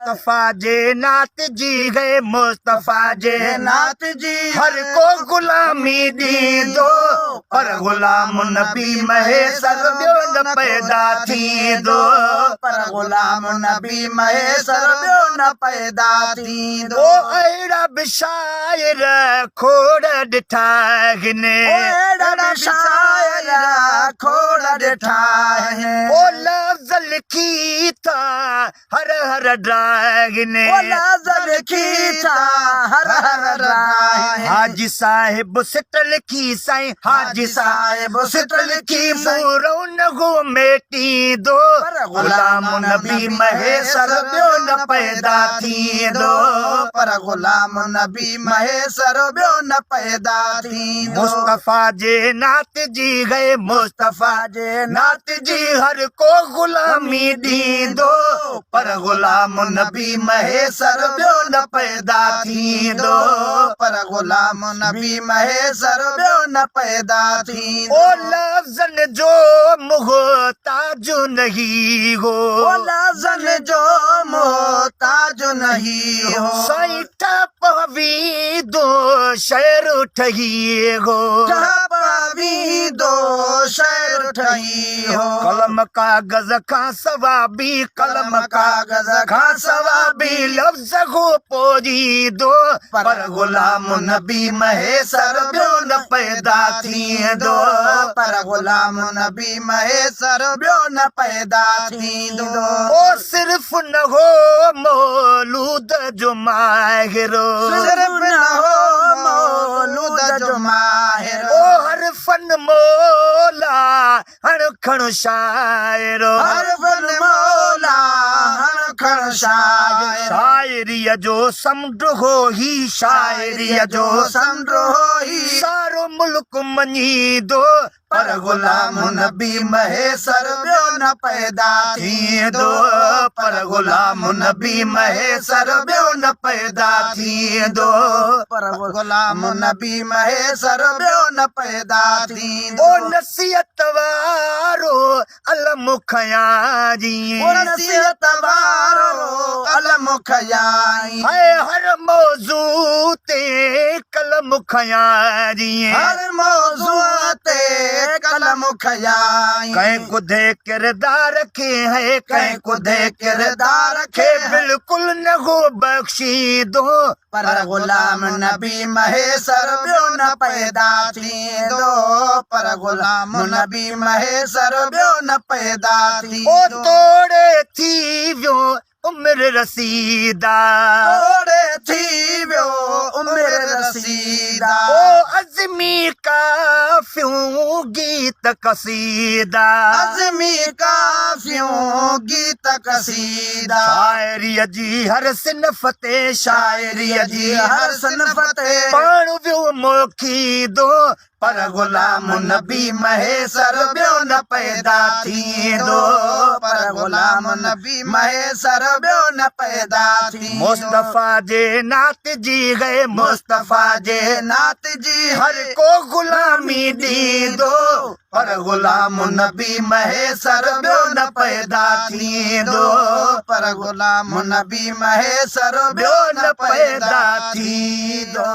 मुस्तफा जे नात जी गए मुस्तफा जे नात जी हर को गुलामी दींदो पर गुलाम नबी महेसर ॿियो न पैदा थींदो पर गुलाम नबी महेसर ॿियो न पैदा थींदो ओ अहिड़ा बि शाइर खोड़ ॾिठा आहिनि अहिड़ा शाइर खोड़ ॾिठा आहिनि ओ लफ़्ज़ लिखी था हर हर ड्राहिनि लफ़्ज़ लिखी था हर हर ड्राहिनि हाजी साहिब सिट लिखी साईं हाजी साहिब सिट लिखी मूरो न हो मेटींदो गुलाम नबी महेसर ॿियो न पैदा थींदो पर गुलाम नबी महेसर ॿियो न पैदा थींदो मुस्तफा जे नात जी गए मुस्तफा जे नात जी हर को गुलामी ॾींदो पर गुलाम नबी महेसर ॿियो न पैदा थींदो पर गुलाम नबी महेसर ॿियो न पैदा थींदो ओ लफ़्ज़न जो मुहताज नहीं हो लफ़्ज़न जो मोहताज नहीं हो साईं ठप हवी दो शेर ठही हो पावी दो शेर ठही हो कलम कागज खां सवाबी कलम कागज खां सवाबी लफ़्ज़ को पोजी दो पर गुलाम नबी महेसर ॿियो न पैदा थींदो पर गुलाम नबी महेसर ॿियो न पैदा थींदो ओ सिर्फ़ न हो मौलूद जो माहिरो सिर्फ न हो मौलूद जो माहिर ओ हर फन मौला हण खण शाइरो हर फन मौला हर खण शाइर शाइरीअ जो समुंड हो ही शाइरीअ जो समुंड हो ही सारो मुल्क मञींदो पर गुलाम नबी महेसर ॿियो न पैदा थींदो पर गुलाम नबी महेसर ॿियो न पैदा थींदो पर गुलाम नबी महेसर ॿियो न पैदा थींदो ओ नसीहत वारो अलम खयाजी नसीहत वारो अलम खयाई है हर मौजू ते कलम खयाजी हर मौजू ते कलम खयाई कहीं कुदे किरदार खे है कहीं कुदे किरदार खे बिल्कुल न हो बख्शी दो पर गुलाम नबी महेसर ॿियो न पैदा थींदो पर गुलाम नबी महेसर ॿियो न पैदा ओ थींदो तोड़े थी वियो उम्र रसीदा तोड़े थी वियो उम्र रसीदा ओ अज़मी काफ़ियूं गीत कसीदा अज़मी काफ़ियूं गीत कसीदा शाइरीअ जी हर सिनफ़ ते शाइरीअ जी हर सनफ़ ते पाण वियो मोखीदो पर गुलाम नबी महेसर ॿियो न पैदा थींदो पर गुलाम नबी महेसर ॿियो न पैदा थींदो मुस्तफा जे नात जी गए मुस्तफा जे नात जी हर को गुलामी ॾींदो पर गुलाम नबी महेसर ॿियो न पैदा थींदो पर गुलाम नबी महेसर ॿियो न पैदा थींदो